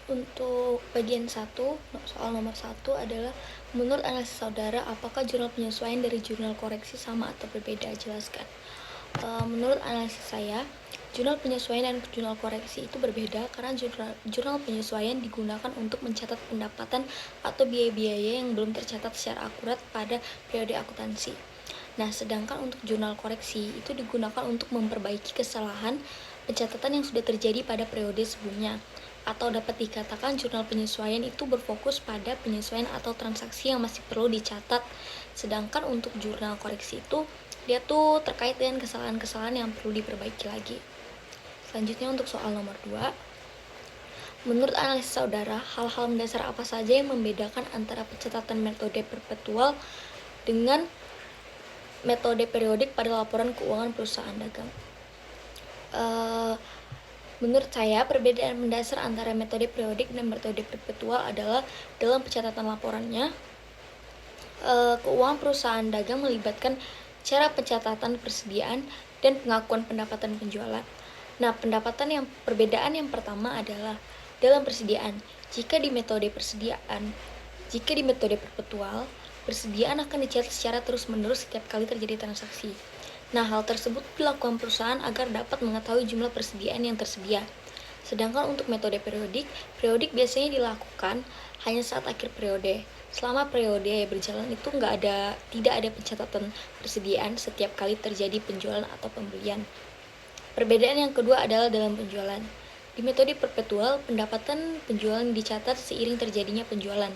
Untuk bagian 1, soal nomor 1 adalah menurut analisis saudara, apakah jurnal penyesuaian dari jurnal koreksi sama atau berbeda? Jelaskan. Menurut analisis saya, jurnal penyesuaian dan jurnal koreksi itu berbeda karena jurnal penyesuaian digunakan untuk mencatat pendapatan atau biaya-biaya yang belum tercatat secara akurat pada periode akuntansi. Nah, sedangkan untuk jurnal koreksi itu digunakan untuk memperbaiki kesalahan pencatatan yang sudah terjadi pada periode sebelumnya. Atau dapat dikatakan jurnal penyesuaian itu berfokus pada penyesuaian atau transaksi yang masih perlu dicatat. Sedangkan untuk jurnal koreksi itu dia tuh terkait dengan kesalahan-kesalahan yang perlu diperbaiki lagi. Selanjutnya untuk soal nomor 2. Menurut analisis saudara, hal-hal mendasar apa saja yang membedakan antara pencatatan metode perpetual dengan metode periodik pada laporan keuangan perusahaan dagang? Menurut saya, perbedaan mendasar antara metode periodik dan metode perpetual adalah dalam pencatatan laporannya, keuangan perusahaan dagang melibatkan cara pencatatan persediaan dan pengakuan pendapatan penjualan. Nah, perbedaan yang pertama adalah dalam persediaan. Jika di metode perpetual, persediaan akan dicatat secara terus-menerus setiap kali terjadi transaksi. Nah, hal tersebut dilakukan perusahaan agar dapat mengetahui jumlah persediaan yang tersedia. Sedangkan untuk metode periodik biasanya dilakukan hanya saat akhir periode. Selama periode berjalan itu tidak ada pencatatan persediaan setiap kali terjadi penjualan atau pembelian. Perbedaan yang kedua adalah dalam penjualan. Di metode perpetual, pendapatan penjualan dicatat seiring terjadinya penjualan,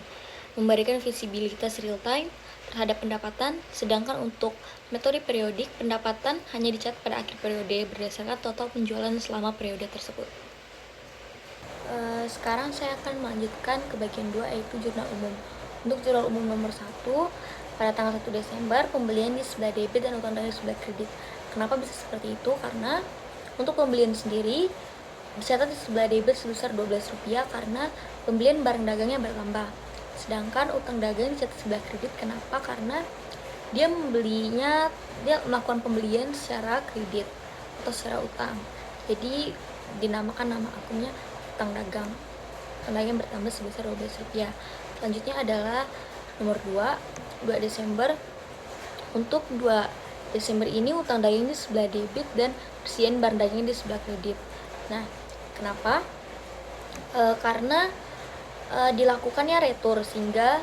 memberikan visibilitas real time terhadap pendapatan, sedangkan untuk metode periodik, pendapatan hanya dicatat pada akhir periode berdasarkan total penjualan selama periode tersebut. Sekarang saya akan melanjutkan ke bagian 2, yaitu jurnal umum. Untuk jurnal umum nomor 1, pada tanggal 1 Desember, pembelian di sebelah debit dan utang dagang di sebelah kredit. Kenapa bisa seperti itu? Karena untuk pembelian sendiri dicatat di sebelah debit sebesar Rp12 karena pembelian barang dagangnya bertambah. Sedangkan utang dagang dicatat sebelah kredit. Kenapa? Karena dia melakukan pembelian secara kredit atau secara utang. Jadi dinamakan nama akunnya utang dagang. Utang dagang bertambah sebesar Rp12. Selanjutnya adalah nomor 2 Desember. Untuk 2 Desember ini utang dagang di sebelah debit dan persediaan barang dagangnya di sebelah kredit. Nah, kenapa? Karena dilakukannya retur sehingga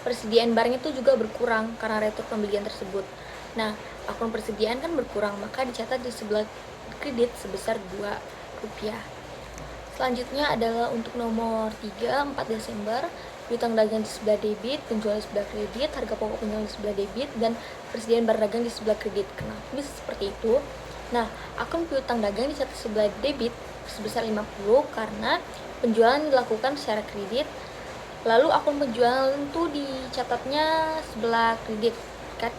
persediaan barang itu juga berkurang karena retur pembelian tersebut. Nah, akun persediaan kan berkurang, maka dicatat di sebelah kredit sebesar Rp2. Selanjutnya adalah untuk nomor 3, 4 Desember, piutang dagang di sebelah debit, penjualan di sebelah kredit, harga pokok penjualan di sebelah debit, dan persediaan barang dagang di sebelah kredit. Kenapa bisa seperti itu? Nah, akun piutang dagang dicatat sebelah debit sebesar 50 karena penjualan dilakukan secara kredit, lalu akun penjualan itu dicatatnya sebelah kredit kan,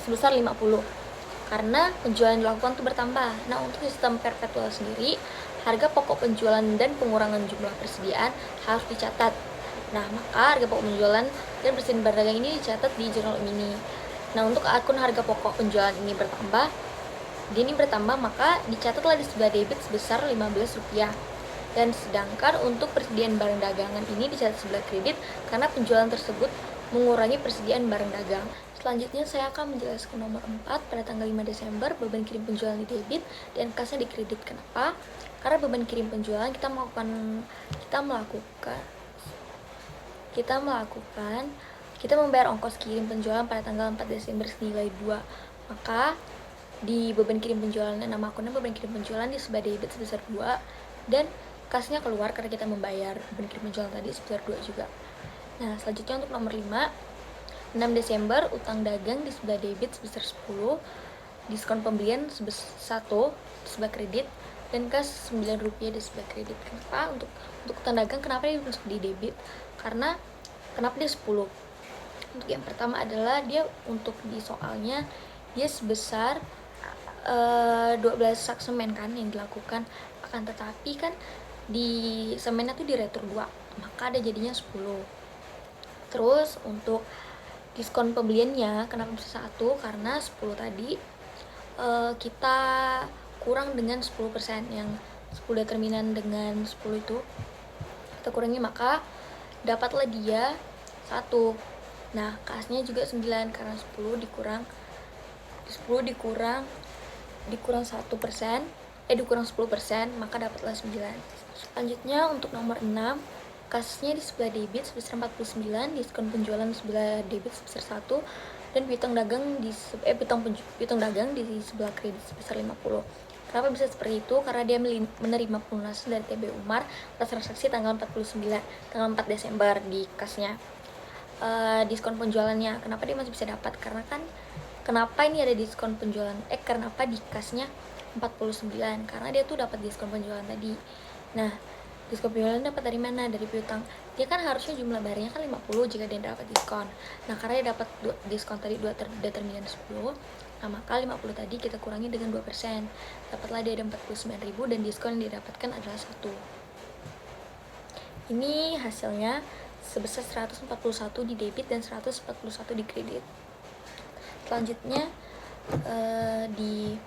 sebesar 50 karena penjualan dilakukan itu bertambah. Nah, untuk sistem perpetual sendiri, harga pokok penjualan dan pengurangan jumlah persediaan harus dicatat. Nah, maka harga pokok penjualan dan persediaan barang dagang ini dicatat di jurnal ini. Nah, untuk akun harga pokok penjualan ini bertambah, maka dicatatlah di sebelah debit sebesar Rp15. Dan sedangkan untuk persediaan barang dagangan ini dicatat sebelah kredit karena penjualan tersebut mengurangi persediaan barang dagang. Selanjutnya saya akan menjelaskan nomor 4, pada tanggal 5 Desember, beban kirim penjualan di debit dan kasnya di kredit. Kenapa? Karena beban kirim penjualan kita membayar ongkos kirim penjualan pada tanggal 4 Desember senilai 2. Maka di beban kirim penjualan, nama akunnya beban kirim penjualan di sebelah debit sebesar 2 dan kasnya keluar karena kita membayar beban kirim penjualan tadi sebesar 2 juga. Nah, selanjutnya untuk nomor 5, 6 Desember, utang dagang di sebelah debit sebesar 10, diskon pembelian sebesar 1 di sebelah kredit, dan kas Rp9 di sebelah kredit. Kenapa? Untuk utang dagang kenapa dia masuk di debit? Karena kenapa dia 10? Untuk yang pertama adalah dia untuk di soalnya dia sebesar 12 sak semen kan yang dilakukan, akan tetapi kan di semennya tuh diretur 2, maka ada jadinya 10. Terus untuk diskon pembeliannya kenapa bisa 1? Karena 10 tadi kita kurang dengan 10% yang 10 determinan dengan 10 itu kita kurangi, maka dapatlah dia 1. Nah, kasnya juga 9 karena 10 dikurang 1%, dikurang 10%, maka dapatlah 9. Selanjutnya untuk nomor 6, kasnya di sebelah debit sebesar 49, diskon penjualan di sebelah debit sebesar 1, dan piutang dagang di sebelah kredit sebesar 50. Kenapa bisa seperti itu? Karena dia menerima pelunasan dari TB Umar atas transaksi tanggal 4 Desember di kasnya. Diskon penjualannya, kenapa dia masih bisa dapat? Karena kan kenapa ini ada diskon penjualan? Kenapa di kasnya 49? Karena dia tuh dapat diskon penjualan tadi. Nah, diskon penjualan dapat dari mana? Dari piutang. Dia kan harusnya jumlah bayarnya kan 50 jika dia dapat diskon. Nah, karena dia dapat diskon tadi 2 determinan 10, nah maka 50 tadi kita kurangi dengan 2%. Dapatlah dia ada 49.000 dan diskon yang didapatkan adalah 1. Ini hasilnya sebesar 141 di debit dan 141 di kredit. Selanjutnya di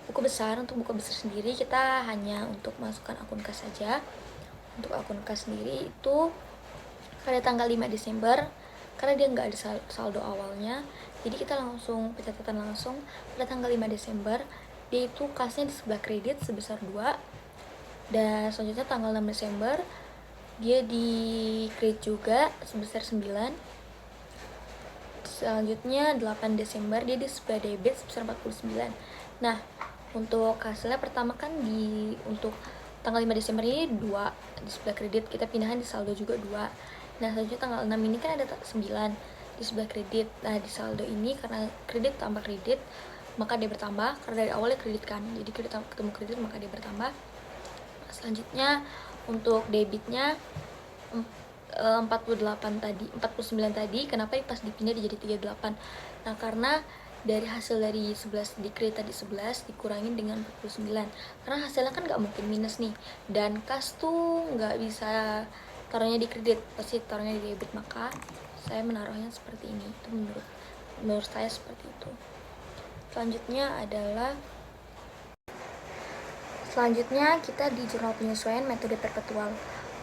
buku besar, untuk buku besar sendiri kita hanya untuk masukkan akun kas saja. Untuk akun kas sendiri itu pada tanggal 5 Desember, karena dia nggak ada saldo awalnya, jadi kita langsung pencatatan langsung pada tanggal 5 Desember. Dia itu kasnya di sebelah kredit sebesar 2, dan selanjutnya tanggal 6 Desember dia di kredit juga sebesar 9. Selanjutnya 8 Desember dia di sebelah debit sebesar 49. Nah, untuk hasilnya pertama kan untuk tanggal 5 Desember ini 2 di sebelah kredit, kita pindahan di saldo juga 2. Nah, selanjutnya tanggal 6 ini kan ada 9 di sebelah kredit. Nah, di saldo ini karena kredit tambah kredit maka dia bertambah, karena dari awalnya kredit kan, jadi kredit ketemu kredit maka dia bertambah. Selanjutnya untuk debitnya 49 tadi, kenapa pas dipindah jadi 38? Nah, karena dari hasil dari 11 di kredit tadi 11 dikurangin dengan 49, karena hasilnya kan nggak mungkin minus nih, dan kas tuh nggak bisa taruhnya di kredit, pasti taruhnya di debit, maka saya menaruhnya seperti ini. Itu menurut saya seperti itu. Selanjutnya kita di jurnal penyesuaian metode perpetual.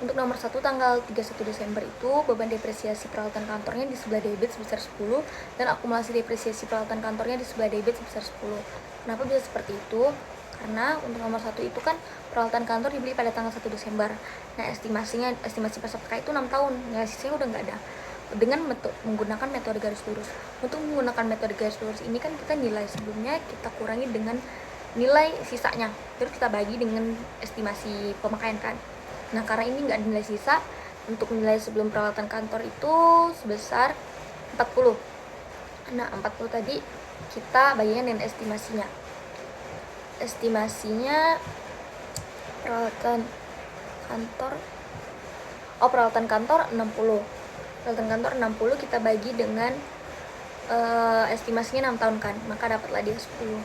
Untuk nomor 1 tanggal 31 Desember itu beban depresiasi peralatan kantornya di sebelah debit sebesar 10 dan akumulasi depresiasi peralatan kantornya di sebelah debit sebesar 10. Kenapa bisa seperti itu? Karena untuk nomor 1 itu kan peralatan kantor dibeli pada tanggal 1 Desember. Nah, estimasi peserta itu 6 tahun. Nah, sisanya udah nggak ada. Dengan menggunakan metode garis lurus. Untuk menggunakan metode garis lurus ini kan kita nilai sebelumnya kita kurangi dengan nilai sisanya, terus kita bagi dengan estimasi pemakaian kan. Nah, karena ini nggak ada nilai sisa, untuk nilai sebelum peralatan kantor itu sebesar 40. Nah, 40 tadi kita bagikan dengan estimasinya peralatan kantor 60. Peralatan kantor 60 kita bagi dengan estimasinya 6 tahun kan, maka dapatlah dia 10.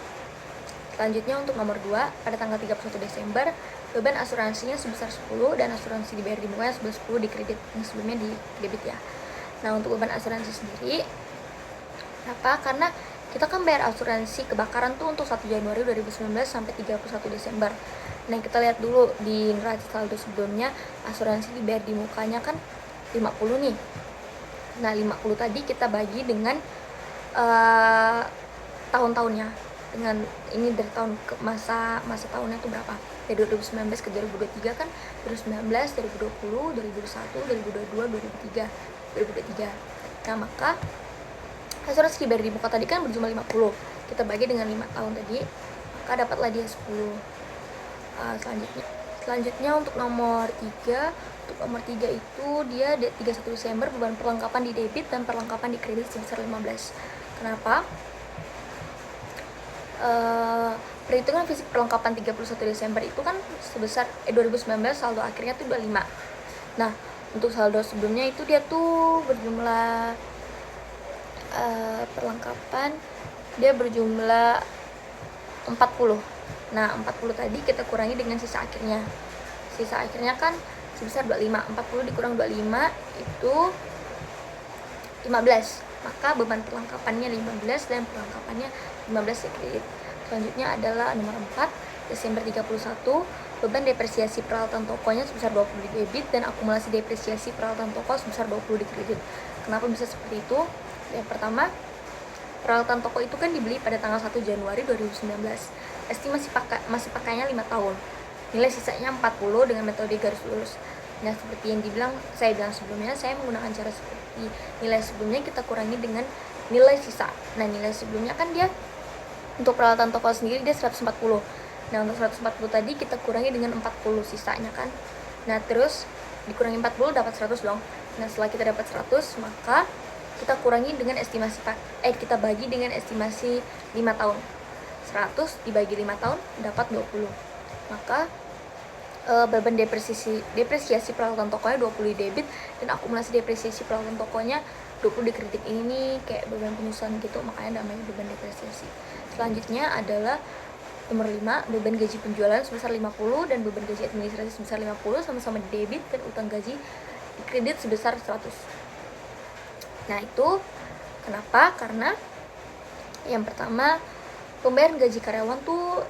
Selanjutnya untuk nomor 2, pada tanggal 31 Desember, beban asuransinya sebesar 10 dan asuransi dibayar di muka sebesar 10 di kredit, yang sebelumnya di debit ya. Nah, untuk beban asuransi sendiri, kenapa? Karena kita kan bayar asuransi kebakaran tuh untuk 1 Januari 2019 sampai 31 Desember. Nah, kita lihat dulu di neraca saldo sebelumnya, asuransi dibayar di mukanya kan 50 nih. Nah, 50 tadi kita bagi dengan tahun-tahunnya. Dengan ini dari tahun ke masa tahunnya itu berapa, dari 2019 ke 2023 kan, 2019, 2020, 2021, 2022, 2023. Nah, maka asuransi dibayar di muka tadi kan berjumlah 50, kita bagi dengan 5 tahun tadi, maka dapatlah dia 10. Selanjutnya untuk nomor 3 itu dia 31 Desember beban perlengkapan di debit dan perlengkapan di kredit sebesar 15. Kenapa? Perhitungan fisik perlengkapan 31 Desember itu kan sebesar 2019 saldo akhirnya tuh 25. Nah, untuk saldo sebelumnya itu dia tuh berjumlah perlengkapan dia berjumlah 40. Nah, 40 tadi kita kurangi dengan sisa akhirnya. Sisa akhirnya kan sebesar 25. 40 dikurang 25 itu 15. Maka beban perlengkapannya 15 dan perlengkapannya 15 ya kredit. Selanjutnya adalah nomor 4, Desember 31, beban depresiasi peralatan tokonya sebesar 20 di debit dan akumulasi depresiasi peralatan toko sebesar 20 di kredit. Kenapa bisa seperti itu? Yang pertama, peralatan toko itu kan dibeli pada tanggal 1 Januari 2019. Estimasi masih pakainya 5 tahun. Nilai sisanya 40 dengan metode garis lurus. Nah, seperti yang saya bilang sebelumnya, saya menggunakan cara seperti nilai sebelumnya kita kurangi dengan nilai sisa. Nah, nilai sebelumnya kan dia untuk peralatan toko sendiri dia 140. Nah, untuk 140 tadi kita kurangi dengan 40 sisanya kan. Nah, terus dikurangi 40 dapat 100 dong. Nah, setelah kita dapat 100, maka kita kurangi dengan kita bagi dengan estimasi 5 tahun. 100 dibagi 5 tahun dapat 20. Maka beban depresiasi peralatan tokonya 20 di debit dan akumulasi depresiasi peralatan tokonya 20 di kredit. Ini nih kayak beban penyusunan gitu, makanya namanya beban depresiasi. Selanjutnya adalah nomor 5, beban gaji penjualan sebesar 50 dan beban gaji administrasi sebesar 50 sama-sama di debit dan utang gaji di kredit sebesar 100. Nah, itu kenapa? Karena yang pertama, pembayaran gaji karyawan tuh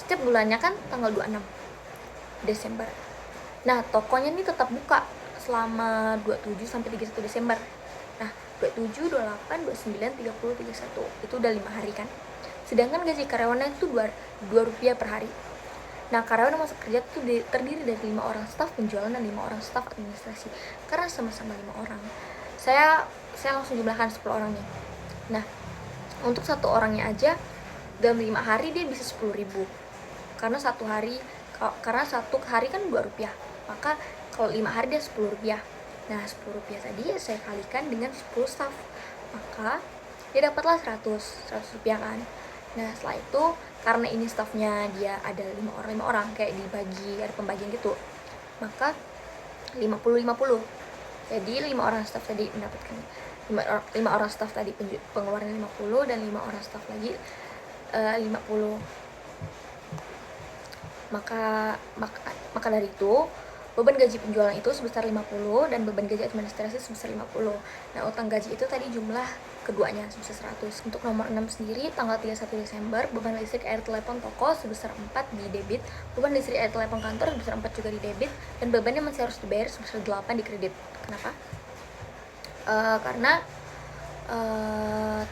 setiap bulannya kan tanggal 26 Desember. Nah, tokonya ini tetap buka selama 27 sampai 31 Desember. Nah, 27, 28, 29, 30, 31. Itu udah 5 hari kan. Sedangkan gaji karyawannya itu 2 rupiah per hari. Nah, karyawan yang masuk kerja itu terdiri dari 5 orang staf penjualan dan 5 orang staf administrasi. Karena sama-sama 5 orang. Saya langsung jumlahkan 10 orang nih. Nah, untuk satu orangnya aja dalam 5 hari dia bisa 10.000. Karena satu hari kan 2 rupiah. Maka kalau 5 hari dia 10 rupiah. Nah, 10 rupiah tadi saya kalikan dengan 10 staf. Maka dia dapatlah 100 rupiah kan. Nah, setelah itu karena ini stafnya dia ada 5 orang kayak dibagi, ada pembagian gitu. Maka 50-50. Jadi 5 orang staf tadi mendapatkan 5 orang staf tadi pengeluaran 50 dan 5 orang staf lagi 50. Maka dari itu beban gaji penjualan itu sebesar 50 dan beban gaji administrasi sebesar 50. Nah, utang gaji itu tadi jumlah keduanya sebesar 100. Untuk nomor 6 sendiri tanggal 31 Desember beban listrik, air, telepon toko sebesar 4 di debit, beban listrik, air, telepon kantor sebesar 4 juga di debit, dan beban yang masih harus dibayar sebesar 8 di kredit. Kenapa? Karena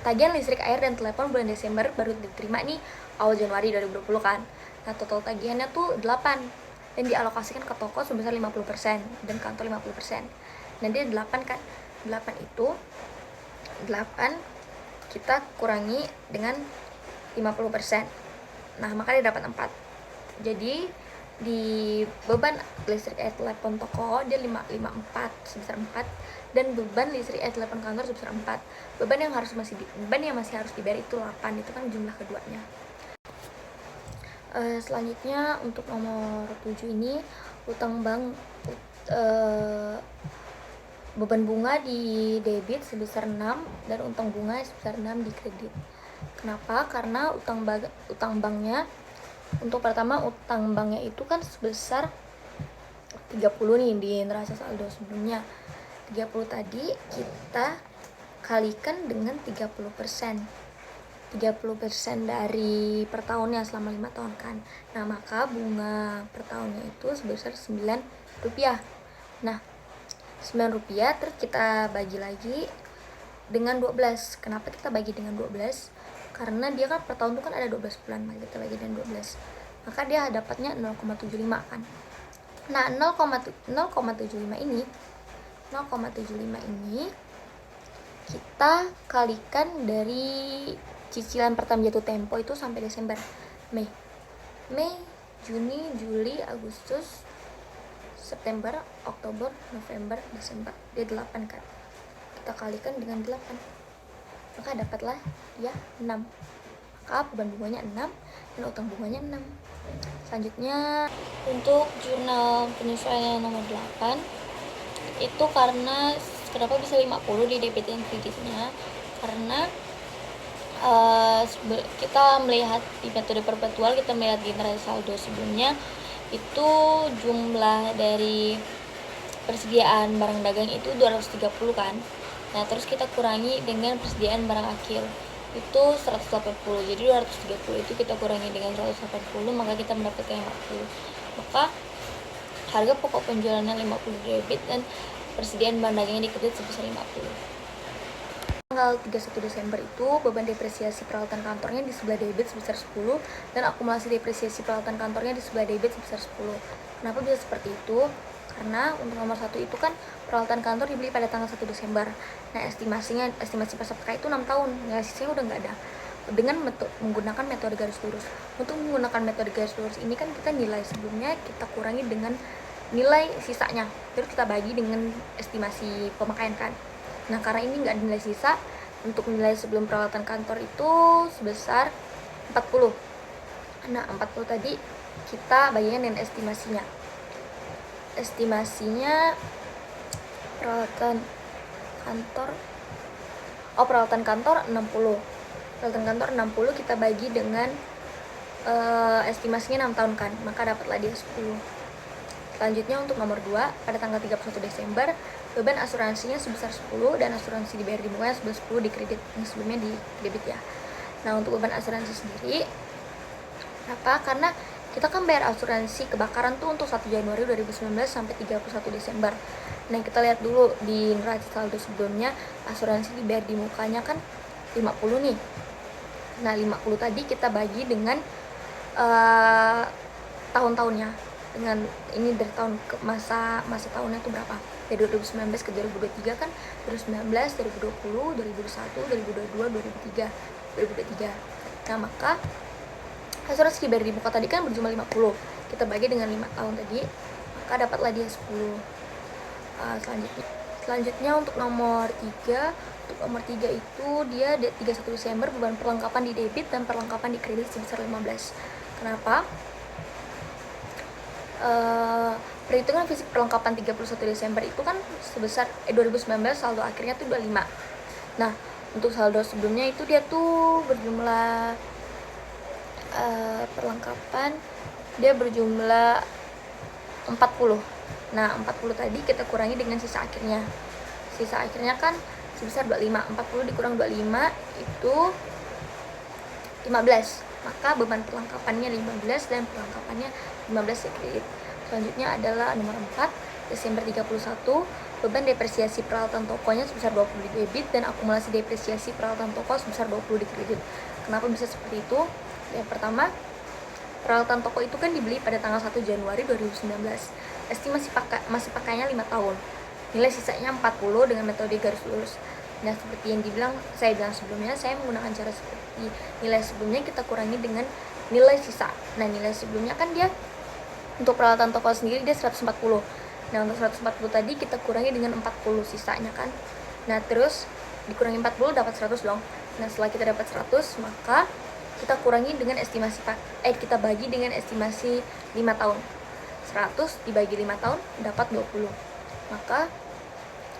tagihan listrik, air, dan telepon bulan Desember baru diterima nih awal Januari 2020 kan. Nah, total tagihannya tuh 8 dan dialokasikan ke toko sebesar 50% dan kantor 50%. Nah, dia 8 kan. 8 kita kurangi dengan 50%. Nah, maka dia dapat 4. Jadi di beban listrik, air, telepon toko dia 54 sebesar 4 dan beban listrik, air, telepon kantor sebesar 4. Beban yang masih harus dibayar itu 8. Itu kan jumlah keduanya. Selanjutnya untuk nomor 7 ini utang bank, beban bunga di debit sebesar 6 dan utang bunga sebesar 6 di kredit. Kenapa? Karena utang banknya, untuk pertama utang banknya itu kan sebesar 30 nih di neraca saldo sebelumnya. 30 tadi kita kalikan dengan 30% dari per tahunnya selama 5 tahun kan. Nah, maka bunga per tahunnya itu sebesar 9 rupiah. Nah, 9 rupiah terus kita bagi lagi dengan 12. Kenapa kita bagi dengan 12? Karena dia kan per tahun itu kan ada 12 bulan, maka kita bagi dengan 12. Maka dia dapatnya 0,75 kan. Nah, 0,75 ini kita kalikan dari cicilan pertama jatuh tempo itu sampai Desember. Mei, Juni, Juli, Agustus, September, Oktober, November, Desember. Dia 8 kan. Kita kalikan dengan 8. Maka dapatlah dia 6. Maka beban bunganya 6 dan utang bunganya 6. Selanjutnya untuk jurnal penyesuaian nomor 8 itu karena kenapa bisa 50 di debit dan kreditnya, karena kita melihat di metode perpetual, kita melihat di neraca saldo sebelumnya itu jumlah dari persediaan barang dagang itu 230 kan. Nah, terus kita kurangi dengan persediaan barang akhir. itu 180. Jadi 230 itu kita kurangi dengan 180, maka kita mendapatkan 50. Maka harga pokok penjualannya 50 debit dan persediaan bahan dagingnya di kredit sebesar 50. Tanggal 31 Desember itu beban depresiasi peralatan kantornya di sebelah debit sebesar 10 dan akumulasi depresiasi peralatan kantornya di sebelah debit sebesar 10. Kenapa bisa seperti itu? Karena untuk nomor 1 itu kan peralatan kantor dibeli pada tanggal 1 Desember. Nah, estimasi masa pakai itu 6 tahun. Nilai sisanya udah nggak ada. Dengan menggunakan metode garis lurus. Untuk menggunakan metode garis lurus ini kan kita nilai sebelumnya kita kurangi dengan nilai sisanya. Terus kita bagi dengan estimasi pemakaian kan. Nah, karena ini nggak ada nilai sisa, untuk nilai sebelum peralatan kantor itu sebesar 40. Nah, 40 tadi kita bagikan dengan estimasinya. Estimasinya peralatan kantor 60. Peralatan kantor 60 kita bagi dengan estimasinya 6 tahun kan, maka dapatlah dia 10. Selanjutnya untuk nomor 2, pada tanggal 31 Desember, beban asuransinya sebesar 10 dan asuransi dibayar di bunganya sebesar 10 di kredit, yang sebelumnya di debit ya. Nah, untuk beban asuransi sendiri, kenapa? Karena kita kan bayar asuransi kebakaran tuh untuk 1 Januari 2019 sampai 31 Desember. Nah, kita lihat dulu di neraca saldo sebelumnya, asuransi dibayar di mukanya kan 50 nih. Nah, 50 tadi kita bagi dengan tahun-tahunnya, dengan ini dari tahun ke masa tahunnya itu berapa, dari 2019 ke 2023 kan, 2019, 2020, 2021, 2022, 2023. Nah, maka asuransi dibayar di muka tadi kan berjumlah 50, kita bagi dengan 5 tahun tadi, maka dapatlah dia 10. Selanjutnya untuk nomor 3, itu dia 31 Desember beban perlengkapan di debit dan perlengkapan di kredit sebesar 15. Kenapa? Perhitungan fisik perlengkapan 31 Desember itu kan sebesar 2019 saldo akhirnya tuh 25. Nah, untuk saldo sebelumnya itu dia tuh berjumlah perlengkapan dia berjumlah 40. Nah, 40 tadi kita kurangi dengan sisa akhirnya. Sisa akhirnya kan sebesar 25. 40 dikurang 25 itu 15. Maka beban perlengkapannya 15 dan perlengkapannya 15 ya kredit. Selanjutnya adalah nomor 4, Desember 31, beban depresiasi peralatan tokonya sebesar 20 di debit dan akumulasi depresiasi peralatan toko sebesar 20 di kredit. Kenapa bisa seperti itu? Yang pertama, peralatan toko itu kan dibeli pada tanggal 1 Januari 2019. Estimasi masa pakainya 5 tahun. Nilai sisanya 40 dengan metode garis lurus. Nah, seperti yang saya bilang sebelumnya, saya menggunakan cara seperti nilai sebelumnya kita kurangi dengan nilai sisa. Nah, nilai sebelumnya kan dia untuk peralatan toko sendiri dia 140. Nah, untuk 140 tadi kita kurangi dengan 40 sisanya kan. Nah, terus dikurangi 40 dapat 100 dong. Nah, setelah kita dapat 100, maka kita kurangi dengan kita bagi dengan estimasi 5 tahun. 100 dibagi 5 tahun dapat 20. Maka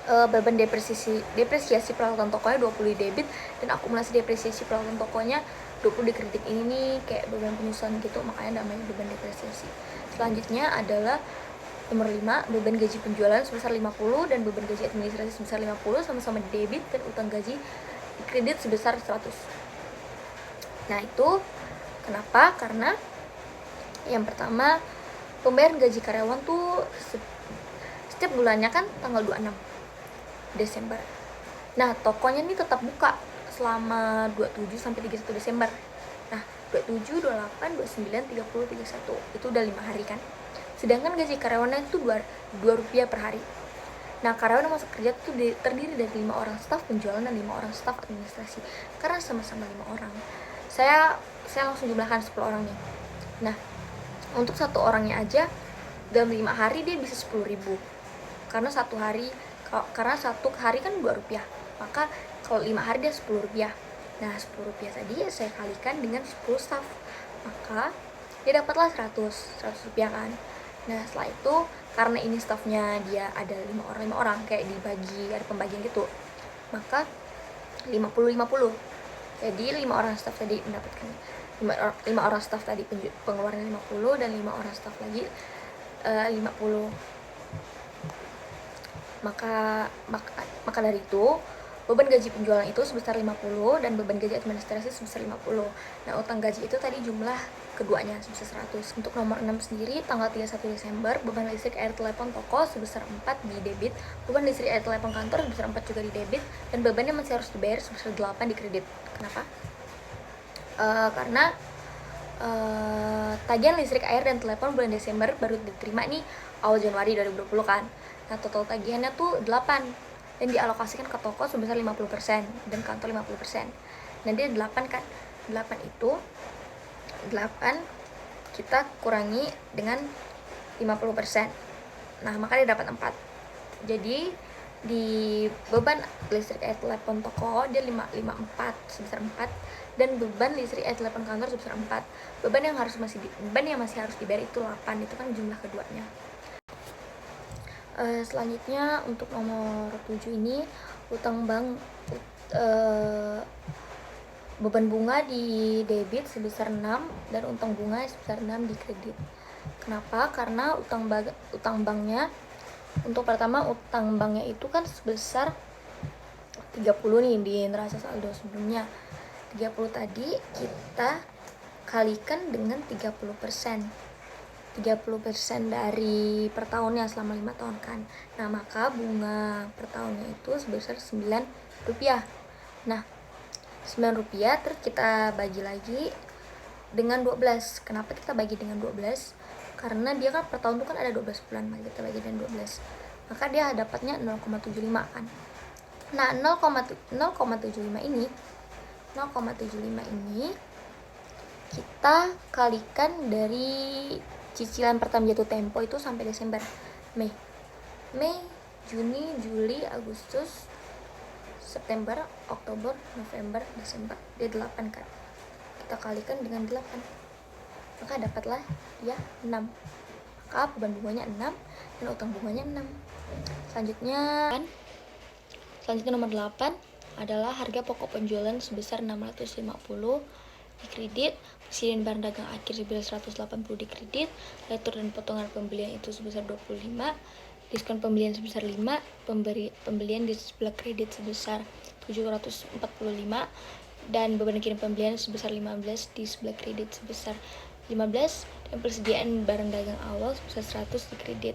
beban depresiasi peralatan tokonya 20 di debit dan akumulasi depresiasi peralatan tokonya 20 di kredit. Ini nih kayak beban penyusunan gitu, makanya namanya beban depresiasi. Selanjutnya adalah nomor 5, beban gaji penjualan sebesar 50 dan beban gaji administrasi sebesar 50 sama-sama di debit dan utang gaji di kredit sebesar 100. Nah, itu kenapa? Karena yang pertama, pembayaran gaji karyawan tuh setiap bulannya kan tanggal 26 Desember. Nah, tokonya ini tetap buka selama 27 sampai 31 Desember. Nah, 27, 28, 29, 30, 31. Itu udah 5 hari kan. Sedangkan gaji karyawannya itu 2 rupiah per hari. Nah, karyawan yang masuk kerja itu terdiri dari 5 orang staf penjualan dan 5 orang staf administrasi. Karena sama-sama 5 orang, saya langsung jumlahkan 10 orangnya. Nah, untuk satu orangnya aja dalam 5 hari dia bisa 10.000. Karena satu hari kan 2 rupiah, maka kalau 5 hari dia 10 rupiah. Nah, 10 rupiah tadi ya saya kalikan dengan 10 staff, maka dia dapatlah 100 rupiah kan. Nah, setelah itu karena ini staffnya dia ada 5 orang kayak dibagi, ada pembagian gitu, maka 50-50. Jadi 5 orang staff tadi mendapatkan 5 orang staff tadi pengeluaran 50 dan 5 orang staff lagi 50. Maka dari itu beban gaji penjualan itu sebesar 50 dan beban gaji administrasi sebesar 50. Nah, utang gaji itu tadi jumlah keduanya sebesar 100. Untuk nomor 6 sendiri, tanggal 31 Desember, beban listrik, air, telepon, toko sebesar 4 di debit, beban listrik, air, telepon kantor sebesar 4 juga di debit, dan bebannya masih harus dibayar sebesar 8 di kredit. Kenapa? Karena tagihan listrik, air, dan telepon bulan Desember baru diterima nih awal Januari 2020 kan. Nah, total tagihannya tuh 8 dan dialokasikan ke toko sebesar 50% dan kantor 50%. Nah, dia 8 kan. 8 itu 8 kita kurangi dengan 50%. Nah, maka dia dapat 4. Jadi di beban listrik, air, telepon, toko dia 54 sebesar 4 dan beban listrik, air, telepon kantor sebesar 4. Beban yang masih harus dibayar itu 8. Itu kan jumlah keduanya. Selanjutnya untuk nomor 7 ini utang bank, beban bunga di debit sebesar 6 dan utang bunga sebesar 6 di kredit. Kenapa? Karena utang banknya, untuk pertama utang banknya itu kan sebesar 30 nih di neraca saldo sebelumnya. 30 tadi kita kalikan dengan 30%. 30% dari per tahunnya selama 5 tahun kan. Nah, maka bunga per tahunnya itu sebesar Rp9. Nah, Rp9 terus kita bagi lagi dengan 12. Kenapa kita bagi dengan 12? Karena dia kan per tahun itu kan ada 12 bulan, maka kita bagi dengan 12. Maka dia dapatnya 0,75 kan. Nah, 0,75 ini kita kalikan dari cicilan pertama jatuh tempo itu sampai Desember. Mei, Juni, Juli, Agustus, September, Oktober, November, Desember. Dia 8 kan. Kita kalikan dengan 8. Maka dapatlah dia 6. Maka beban bunganya 6 dan utang bunganya 6. Selanjutnya nomor 8 adalah harga pokok penjualan sebesar 650 di kredit, presiden barang dagang akhir sebesar 180 di kredit, retur dan potongan pembelian itu sebesar 25, diskon pembelian sebesar 5, pembelian di sebelah kredit sebesar 745, dan beban kirim pembelian sebesar 15 di sebelah kredit sebesar 15, dan persediaan barang dagang awal sebesar 100 di kredit.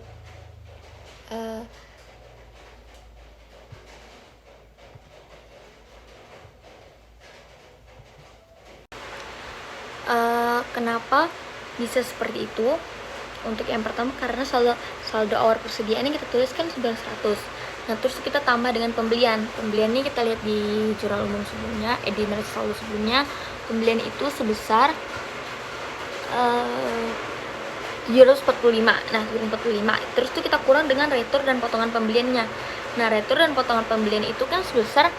Kenapa bisa seperti itu? Untuk yang pertama karena saldo awal persediaan yang kita tuliskan sudah 100. Nah, terus kita tambah dengan pembeliannya kita lihat di jurnal umum sebelumnya, di neraca saldo sebelumnya, pembelian itu sebesar 745. Nah, 745 terus itu kita kurang dengan retur dan potongan pembeliannya. Nah, retur dan potongan pembelian itu kan sebesar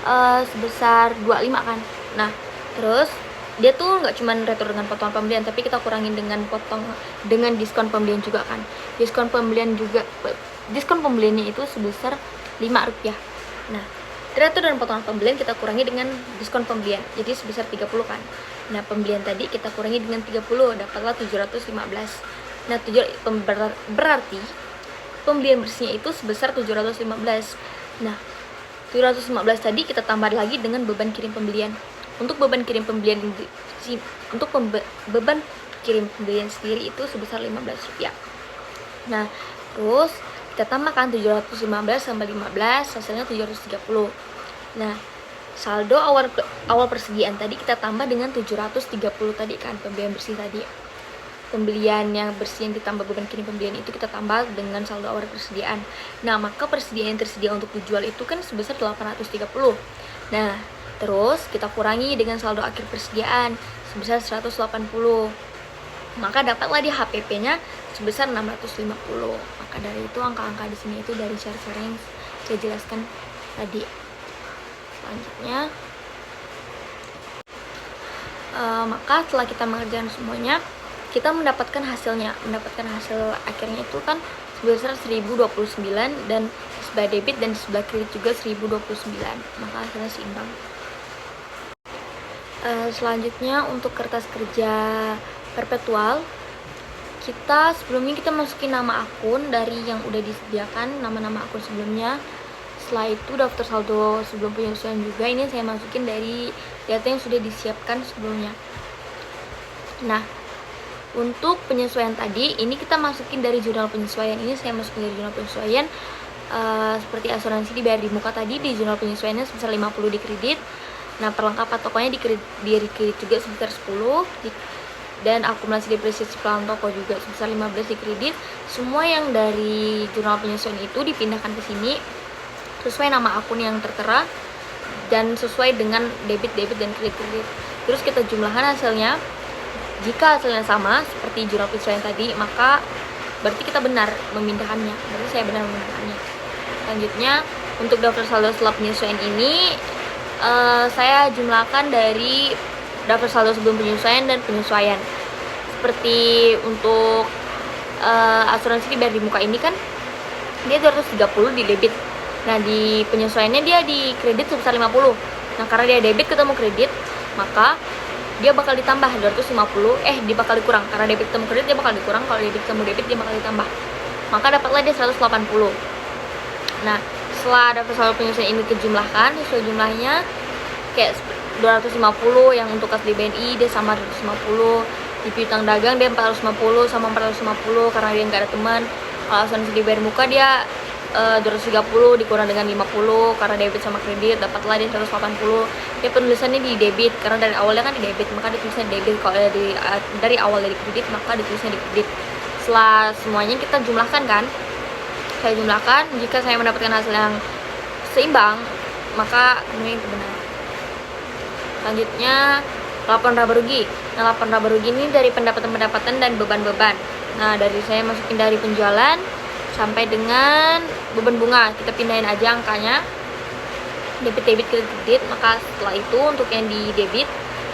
25 kan. Nah, terus dia tuh nggak cuma retur dengan potongan pembelian, tapi kita kurangin dengan diskon pembelian juga kan. Diskon pembeliannya itu sebesar Rp5. Nah, retur dan potongan pembelian kita kurangi dengan diskon pembelian, jadi sebesar 30 kan. Nah, pembelian tadi kita kurangi dengan 30, dapatlah 715. Nah, berarti pembelian bersihnya itu sebesar 715. Nah, 715 tadi kita tambah lagi dengan beban kirim pembelian. Untuk beban kirim pembelian sendiri itu sebesar Rp15. Nah, terus kita tambahkan 715 tambah 15 hasilnya 730. Nah, saldo awal persediaan tadi kita tambah dengan 730 tadi kan, pembelian bersih tadi. Pembelian yang bersih yang ditambah beban kirim pembelian itu kita tambah dengan saldo awal persediaan. Nah, maka persediaan yang tersedia untuk dijual itu kan sebesar 830. Nah, terus kita kurangi dengan saldo akhir persediaan sebesar 180. Maka dapatlah di HPP-nya sebesar 650. Maka dari itu angka-angka di sini itu dari cara-cara yang saya jelaskan tadi. Selanjutnya, maka setelah kita mengerjakan semuanya, kita mendapatkan hasil akhirnya itu kan sebesar 1029 dan sebelah debit dan sebelah kredit juga 1029. Maka hasilnya seimbang. Selanjutnya untuk kertas kerja perpetual, sebelumnya kita masukin nama akun dari yang udah disediakan, nama-nama akun sebelumnya. setelah itu daftar saldo sebelum penyesuaian juga ini saya masukin dari data yang sudah disiapkan sebelumnya. Nah, untuk penyesuaian tadi ini kita masukin dari jurnal penyesuaian. Ini saya masukin dari jurnal penyesuaian. Seperti asuransi dibayar di muka tadi, di jurnal penyesuaiannya sebesar 50 di kredit. Nah, perlengkapan tokonya di kredit juga sebesar 10 dan akumulasi depresiasi pelan toko juga sebesar 15 di kredit. Semua yang dari jurnal penyesuaian itu dipindahkan ke sini sesuai nama akun yang tertera dan sesuai dengan debit dan kredit. Terus kita jumlahkan hasilnya. Jika hasilnya sama seperti jurnal penyesuaian tadi, maka berarti kita benar memindahkannya. Berarti saya benar memindahkannya. Selanjutnya, untuk daftar saldo setelah penyesuaian ini saya jumlahkan dari daftar saldo sebelum penyesuaian dan penyesuaian. Seperti untuk asuransi dibayar di muka ini kan dia 230 di debit. Nah, di penyesuaiannya dia di kredit sebesar 50. Nah, karena dia debit ketemu kredit, maka dia bakal ditambah 250, dia bakal dikurang. Karena debit ketemu kredit dia bakal dikurang, kalau debit ketemu debit dia bakal ditambah. Maka dapatlah dia 180. Nah, setelah daftar saldo penyesuaian ini kejumlahkan, sesuai jumlahnya kayak 250 yang untuk kas di BNI dia sama 250, di piutang dagang dia 450 sama 450 karena dia nggak ada teman. Kalau asuransi dibayar muka dia 230 dikurang dengan 50 karena debit sama kredit, dapatlah dia 180. Dia penulisannya di debit karena dari awalnya kan di debit, maka ditulisnya debit. Kalau dari awal dari kredit maka ditulisnya di kredit. Setelah semuanya kita jumlahkan kan, saya jumlahkan, jika saya mendapatkan hasil yang seimbang maka ini benar. Selanjutnya laporan laba rugi. Nah, laporan laba rugi ini dari pendapatan dan beban-beban. Nah, dari saya masukin dari penjualan sampai dengan beban bunga, kita pindahin aja angkanya debit kredit. Maka setelah itu untuk yang di debit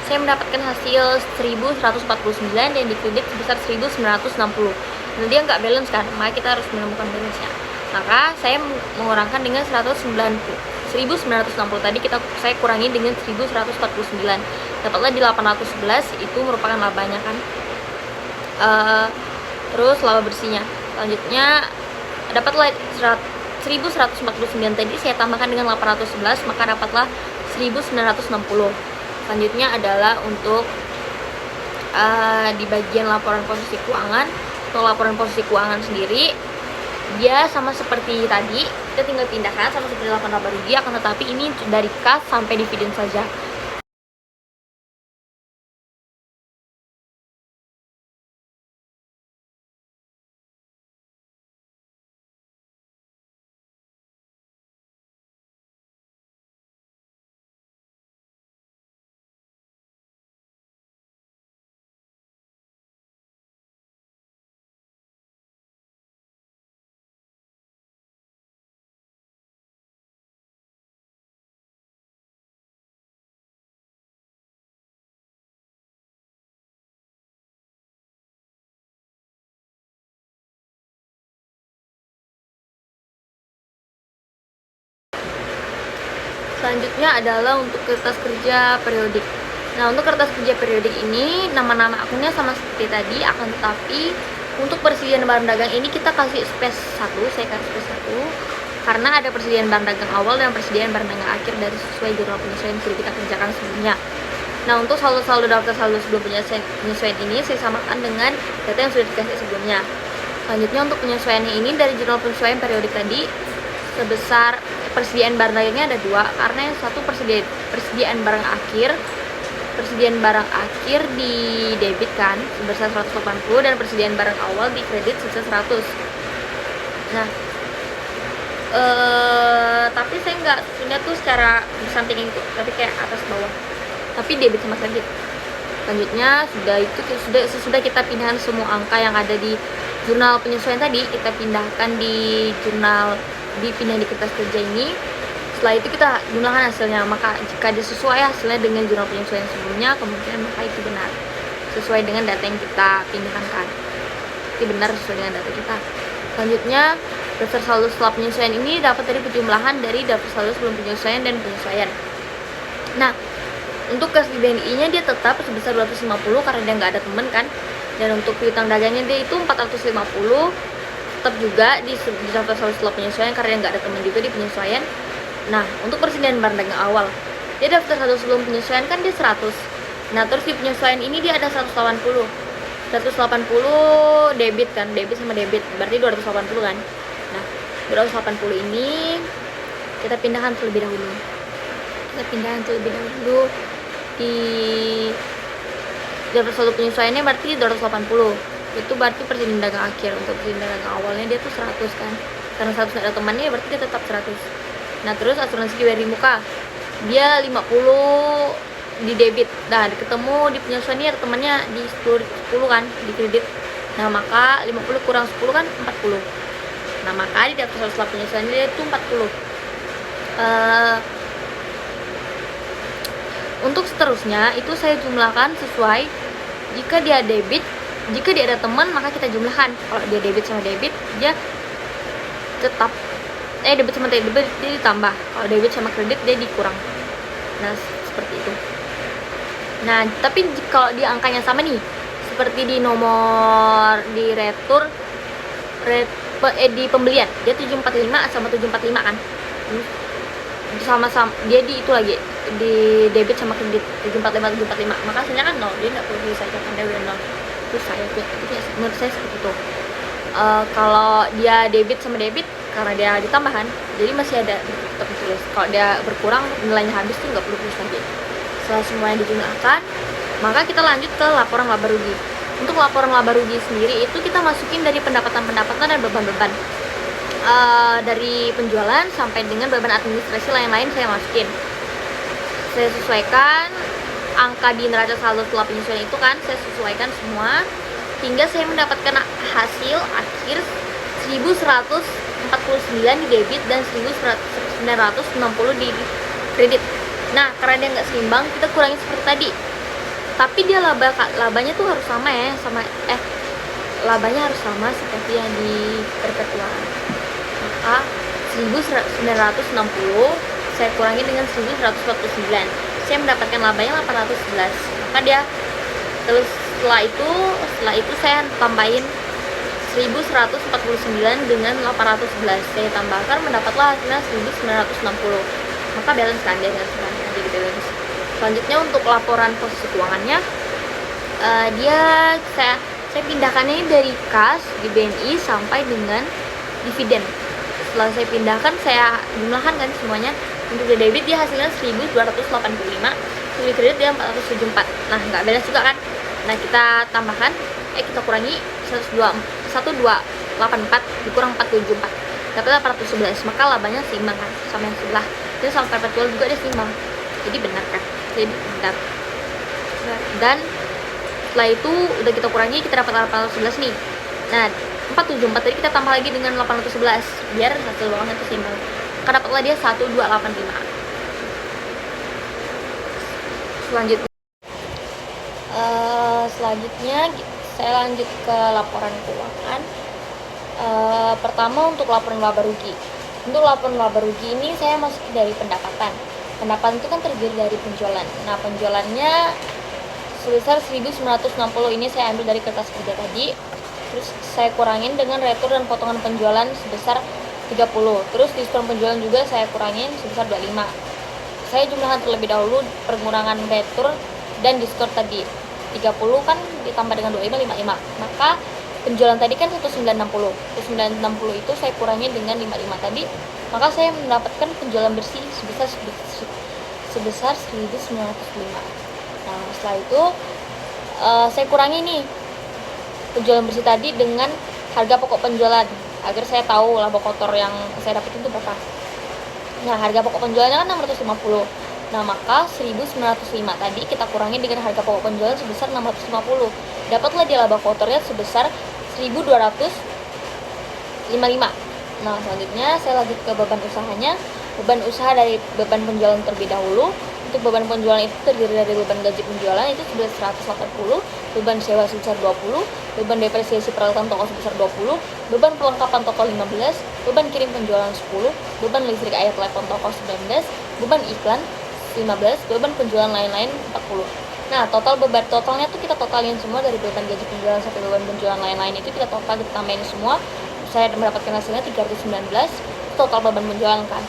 saya mendapatkan hasil 1149 dan di kredit sebesar 1960. Nah, dia nggak balance kan, maka kita harus menemukan balance-nya. Maka saya mengurangkan dengan 1960 tadi saya kurangi dengan 1149, dapatlah di 811. Itu merupakan labanya kan. Terus laba bersihnya selanjutnya dapatlah 1149 tadi saya tambahkan dengan 811, maka dapatlah 1960. Selanjutnya adalah untuk di bagian laporan posisi keuangan. Untuk laporan posisi keuangan sendiri dia sama seperti tadi, kita tinggal pindahkan sama seperti laporan laba rugi, akan tetapi ini dari kas sampai dividen saja. Selanjutnya adalah untuk kertas kerja periodik. Nah, untuk kertas kerja periodik ini nama-nama akunnya sama seperti tadi, akan tetapi untuk persediaan barang dagang ini kita kasih space 1, saya kasih space 1 karena ada persediaan barang dagang awal dan persediaan barang dagang akhir dari sesuai jurnal penyesuaian yang sudah kita kerjakan sebelumnya. Nah, untuk saldo daftar saldo sebelum penyesuaian ini saya samakan dengan data yang sudah dikasih sebelumnya. Selanjutnya untuk penyesuaiannya ini dari jurnal penyesuaian periodik tadi sebesar persediaan barang dagangnya ada 2, karena yang satu persediaan barang akhir di debit kan sebesar 180 dan persediaan barang awal di kredit sebesar 100. Nah, tapi saya nggak punya tuh secara bersamping itu, tapi kayak atas bawah, tapi debit sama kredit. Selanjutnya sudah kita pindahkan semua angka yang ada di jurnal penyesuaian tadi, kita pindahkan di dipindah di kertas kerja ini. Setelah itu kita jumlahkan hasilnya, maka jika disesuai hasilnya dengan jurnal penyesuaian sebelumnya, kemungkinan maka itu benar sesuai dengan data yang kita pindahkan. Itu benar sesuai dengan data kita. Selanjutnya daftar saldo setelah penyesuaian ini dapat dari penjumlahan dari daftar saldo sebelum penyesuaian dan penyesuaian. Nah, untuk kas di BNI nya dia tetap sebesar 250 karena dia nggak ada temen kan, dan untuk piutang dagangnya dia itu 450 tetap juga di daftar saldo setelah penyesuaian karena nggak ada teman juga di penyesuaian. Nah, untuk persediaan barang dagang awal, dia daftar 1 sebelum penyesuaian kan dia 100. Nah, terus di penyesuaian ini dia ada 180. 180 debit kan, debit sama debit, berarti 280 kan. Nah, 280 ini kita pindahkan terlebih dahulu. Di daftar 1 penyesuaiannya berarti 280. Itu berarti persediaan dagang akhir. Untuk persediaan dagang awalnya dia tuh 100 kan. Karena 100 ada temannya berarti dia tetap 100. Nah, terus asuransi dibayar di muka, dia 50 di debit. Nah, ketemu di penyesuaian ada temannya di 10 kan di kredit. Nah, maka 50 kurang 10 kan 40. Nah, maka di daftar 100 penyesuaian dia itu 40. Untuk seterusnya itu saya jumlahkan sesuai, jika dia debit, jika dia ada teman maka kita jumlahkan. Kalau dia debit sama debit, dia tetap debit sama debit dia ditambah. Kalau debit sama kredit dia dikurang. Nah, seperti itu. Nah, tapi kalau di angkanya sama nih, seperti di nomor di retur di pembelian, dia 745 sama 745 kan. Sama-sama dia di itu lagi di debit sama kredit 745, maka hasilnya kan 0, dia nggak perlu diselesaikan, dia udah 0. Terus saya menurut saya seperti itu. Kalau dia debit sama debit, karena dia ditambahkan, jadi masih ada tetap ditulis. Kalau dia berkurang nilainya habis tuh nggak perlu tulis lagi. Setelah semuanya dijumlahkan, maka kita lanjut ke laporan laba rugi. Untuk laporan laba rugi sendiri itu kita masukin dari pendapatan dan beban-beban. Dari penjualan sampai dengan beban administrasi lain-lain saya masukin. Saya sesuaikan angka di neraca saldo setelah penyesuaian itu kan, saya sesuaikan semua hingga saya mendapatkan hasil akhir 1149 di debit dan 1960 di kredit. Nah, karena dia nggak seimbang, kita kurangi seperti tadi. Tapi dia labanya tuh harus sama ya, labanya harus sama seperti yang di perpetuaan. Maka 1960 saya kurangi dengan 1149, saya mendapatkan labanya 811. Maka dia terus setelah itu saya tambahin 1149 dengan 811, saya tambahkan mendapatlah hasilnya 1960. Maka balance kan, dia harus jadi balance. Selanjutnya untuk laporan posisi keuangannya, saya pindahkannya dari kas di BNI sampai dengan dividen. Setelah saya pindahkan, saya jumlahkan kan semuanya. Untuk di debit dia hasilnya 1285, untuk di kredit dia 474. Nah, nggak balance juga kan. Nah, kita tambahkan, kita kurangi 1284 dikurang 474, dapatnya 811. Maka labanya seimbang kan sama yang sebelah. Dan sama perpetual juga dia seimbang, jadi benar kan, jadi benar. Dan setelah itu udah kita kurangi, kita dapat 811 nih. Nah, 474 tadi kita tambah lagi dengan 811 biar hasil bawahnya itu seimbang. Maka dapatlah dia 1285. Selanjutnya saya lanjut ke laporan keuangan. Pertama untuk laporan laba rugi. Untuk laporan laba rugi ini saya masukin dari pendapatan. Pendapatan itu kan terdiri dari penjualan. Nah, penjualannya sebesar 1960, ini saya ambil dari kertas kerja tadi. Terus saya kurangin dengan retur dan potongan penjualan sebesar 30. Terus diskon penjualan juga saya kurangin sebesar 25. Saya jumlahkan terlebih dahulu pengurangan retur dan diskon tadi. 30 kan ditambah dengan 25, 55. Maka penjualan tadi kan 1960. 1960 itu saya kurangi dengan 55 tadi. Maka saya mendapatkan penjualan bersih sebesar 1905. Nah, setelah itu saya kurangi nih penjualan bersih tadi dengan harga pokok penjualan agar saya tahu laba kotor yang saya dapetin itu berapa. Nah, harga pokok penjualannya kan 650. Nah, maka 1905 tadi kita kurangi dengan harga pokok penjualan sebesar 650. Dapatlah dia laba kotornya sebesar 1255. Nah, selanjutnya saya lanjut ke beban usahanya. Beban usaha dari beban penjualan terlebih dahulu. Untuk beban penjualan itu terdiri dari beban gaji penjualan itu sebesar 180, beban sewa sebesar 20, beban depresiasi peralatan toko sebesar 20, beban perlengkapan toko 15, beban kirim penjualan 10, beban listrik air telepon toko 19, beban iklan 15, beban penjualan lain-lain 40. Nah, totalnya tuh kita totalin semua dari beban gaji penjualan sampai beban penjualan lain-lain itu kita tambahin semua. Saya mendapatkan hasilnya 319 total beban penjualan kan.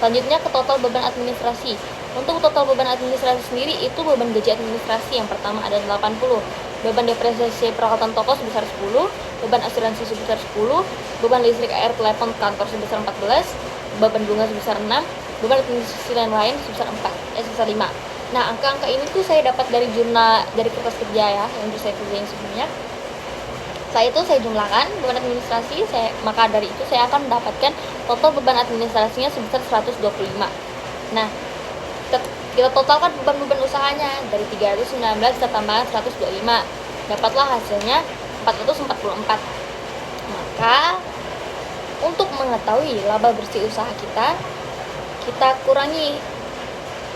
Selanjutnya ke total beban administrasi. Untuk total beban administrasi sendiri itu beban gaji administrasi yang pertama ada 80, beban depresiasi peralatan toko sebesar 10, beban asuransi sebesar 10, beban listrik, air, telepon kantor sebesar 14, beban bunga sebesar 6, beban administrasi lain-lain sebesar 5. Nah, angka-angka ini tuh saya dapat dari jurnal, dari kertas kerja ya, yang saya kerjain sebelumnya. Saya jumlahkan beban administrasi, maka dari itu saya akan mendapatkan total beban administrasinya sebesar 125. Nah, kita totalkan beban usahanya dari 319 kita tambahkan 125, dapatlah hasilnya 444. Maka untuk mengetahui laba bersih usaha kita kurangi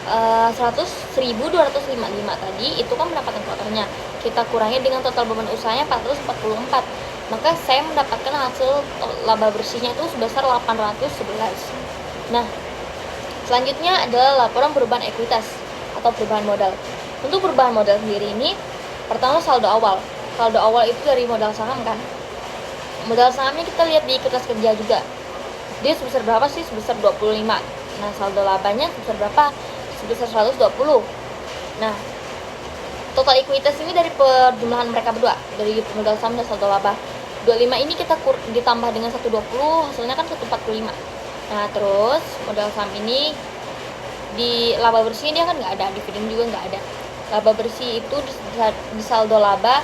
100.255 tadi, itu kan pendapatan kotornya, kita kurangi dengan total beban usahanya 444, maka saya mendapatkan hasil laba bersihnya itu sebesar 811. Nah, selanjutnya adalah laporan perubahan ekuitas atau perubahan modal. Untuk perubahan modal sendiri ini, pertama saldo awal. Saldo awal itu dari modal saham kan. Modal sahamnya kita lihat di kertas kerja juga. Dia sebesar berapa sih? Sebesar 25. Nah, saldo labanya sebesar berapa? Sebesar 120. Nah, total ekuitas ini dari perjumlahan mereka berdua, dari modal saham dan saldo laba. 25 ini kita ditambah dengan 120, hasilnya kan 145. Nah, terus modal saham ini di laba bersih dia kan nggak ada, dividen juga nggak ada. Laba bersih itu di saldo laba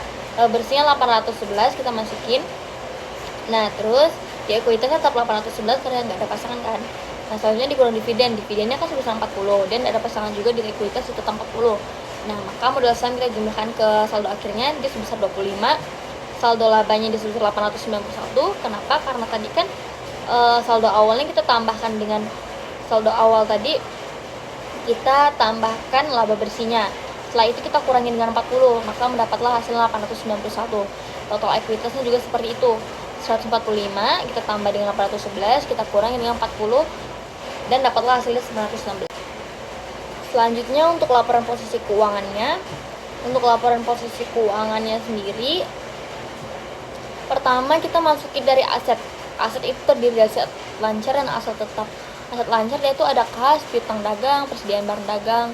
bersihnya 811 kita masukin. Nah, terus di ekuitasnya tetap 811 karena nggak ada pasangan kan. Nah, selanjutnya dikurang dividennya kan sebesar 40 dan ada pasangan juga di ekuitas itu tetap 40. Nah, maka modal saham kita jumlahkan ke saldo akhirnya dia sebesar 25. Saldo labanya dia sebesar 891. Kenapa? Karena tadi kan saldo awalnya kita tambahkan dengan saldo awal tadi, kita tambahkan laba bersihnya. Setelah itu kita kurangi dengan 40, maka mendapatlah hasil 891. Total ekuitasnya juga seperti itu, 145 kita tambah dengan 811, kita kurangi dengan 40 dan dapatlah hasilnya 916. Selanjutnya untuk laporan posisi keuangannya. Untuk laporan posisi keuangannya sendiri, pertama kita masukin dari aset. Aset itu terdiri dari aset lancar dan aset tetap. Aset lancar yaitu ada kas, piutang dagang, persediaan barang dagang,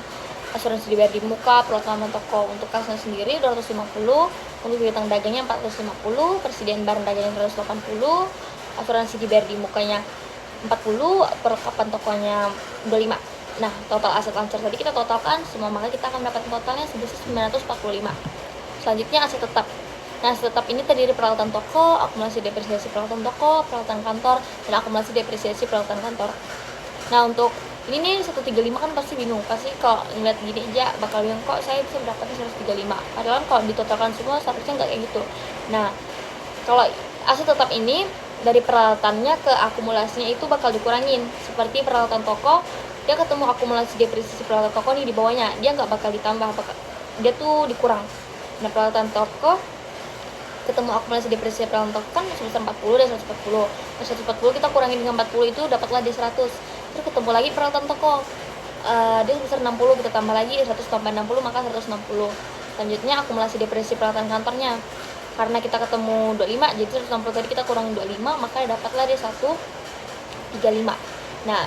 asuransi dibayar di muka, perlengkapan toko. Untuk kasnya sendiri 250, untuk piutang dagangnya 450, persediaan barang dagangnya 180, asuransi dibayar di mukanya 40, perlengkapan tokonya 25. Nah, total aset lancar tadi kita totalkan semua, maka kita akan mendapatkan totalnya sebesar 945. Selanjutnya aset tetap. Nah, aset tetap ini terdiri peralatan toko, akumulasi depresiasi peralatan toko, peralatan kantor, dan akumulasi depresiasi peralatan kantor. Nah, untuk ini nih 135 kan pasti bingung, pasti kalau ngeliat gini aja bakal bingung, kok saya bisa mendapatkan 135, padahal kalau ditotalkan semua seharusnya nggak kayak gitu. Nah, kalau aset tetap ini dari peralatannya ke akumulasinya itu bakal dikurangin. Seperti peralatan toko, dia ketemu akumulasi depresiasi peralatan toko nih di bawahnya, dia nggak bakal ditambah, dia tuh dikurang. Nah, peralatan toko ketemu akumulasi depresiasi peralatan toko kan sebesar 40 dan 140. Nah, 140 kita kurangin dengan 40 itu dapatlah di 100. Terus ketemu lagi peralatan toko, dia sebesar 60, kita tambah lagi 100 tambah 60 maka 160. Selanjutnya akumulasi depresiasi peralatan kantornya, karena kita ketemu 25 jadi 160 tadi kita kurangin 25 maka dapatlah dia 135. Nah,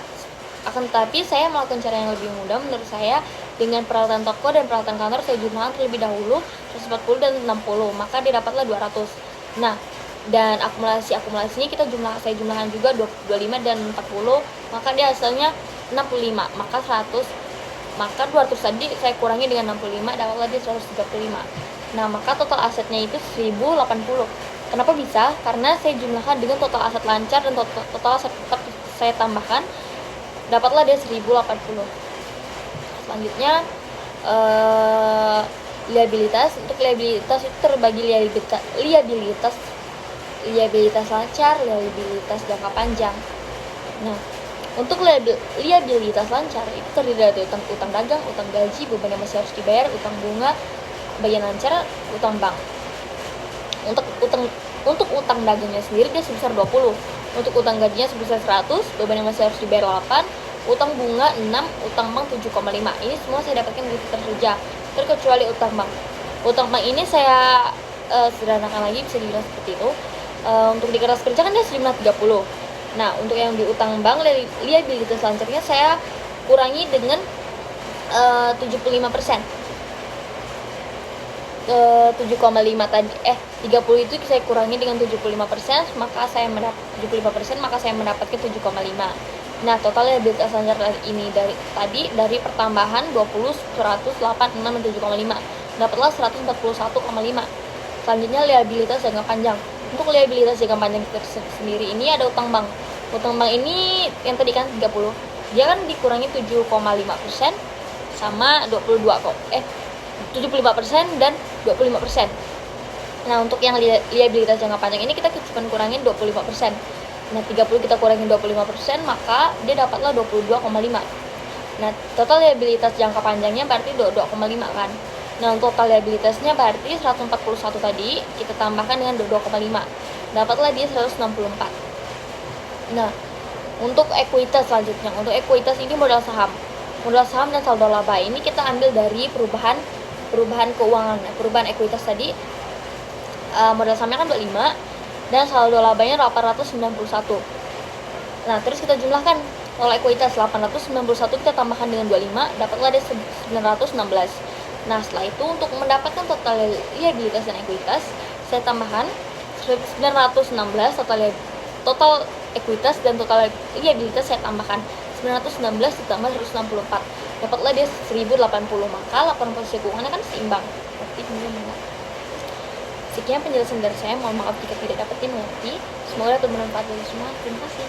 akan tetapi saya melakukan cara yang lebih mudah menurut saya. Dengan peralatan toko dan peralatan kantor saya jumlahkan terlebih dahulu 140 dan 60, maka dia dapatlah 200. Nah, dan akumulasinya saya jumlahkan juga 25 dan 40, maka dia hasilnya 65, maka 100, maka 200 tadi saya kurangi dengan 65 dapatlah dia 135. Nah, maka total asetnya itu 1080. Kenapa bisa? Karena saya jumlahkan dengan total aset lancar dan total aset tetap saya tambahkan, dapatlah dia 1080. Selanjutnya liabilitas. Untuk liabilitas itu terbagi liabilitas lancar, liabilitas jangka panjang. Nah, untuk liabilitas lancar itu terdiri dari utang dagang, utang gaji, beban yang masih harus dibayar, utang bunga, bagian lancar, utang bank. Untuk utang dagangnya sendiri dia sebesar 20. Untuk utang gajinya sebesar 100, beban yang masih harus dibayar 8, utang bunga 6, utang bank 7,5. Ini semua saya dapatkan di kertas kerja, terkecuali utang bank. Utang bank ini saya sederhanakan lagi, bisa dibilang seperti itu. Untuk di kertas kerja kan dia sejumlah 30. Nah, untuk yang di utang bank liabilitas selanjutnya saya kurangi dengan 75%. 7,5 tadi 30 itu saya kurangi dengan 75%, maka saya mendapat 75%, maka saya mendapatkan 7,5. Nah, total liabilitas selanjutnya ini dari pertambahan 20, 100, 8, 6, dan 7,5. Dapatlah 141,5. Selanjutnya liabilitas jangka panjang. Untuk liabilitas jangka panjang sendiri ini ada utang bank. Utang bank ini yang tadi kan 30. Dia kan dikurangi 7,5% sama 75% dan 25%. Nah, untuk yang liabilitas jangka panjang ini kita cuma kurangin 25%. Nah, 30 kita kurangin 25%, maka dia dapatlah 22,5. Nah, total liabilitas jangka panjangnya berarti 22,5 kan. Nah, untuk total liabilitasnya berarti 141 tadi kita tambahkan dengan 22,5. Dapatlah dia 164. Nah, untuk ekuitas selanjutnya. Untuk ekuitas ini modal saham. Modal saham dan saldo laba ini kita ambil dari perubahan keuangan. Perubahan ekuitas tadi modal sahamnya kan 25 dan saldo labanya 891. Nah, terus kita jumlahkan kalau ekuitas 891 kita tambahkan dengan 25, dapatlah ada 916. Nah, setelah itu untuk mendapatkan total liabilitas dan ekuitas, saya tambahkan 916 total ekuitas dan total liabilitas saya tambahkan 916 ditambah 164. Dapatlah dia 1080, maka laporan posisi keuangannya kan seimbang. Berarti ini benar. Sekian penjelasan dari saya, mohon maaf jika tidak dapat dimengerti. Semoga dapat bermanfaat bagi semua. Terima kasih.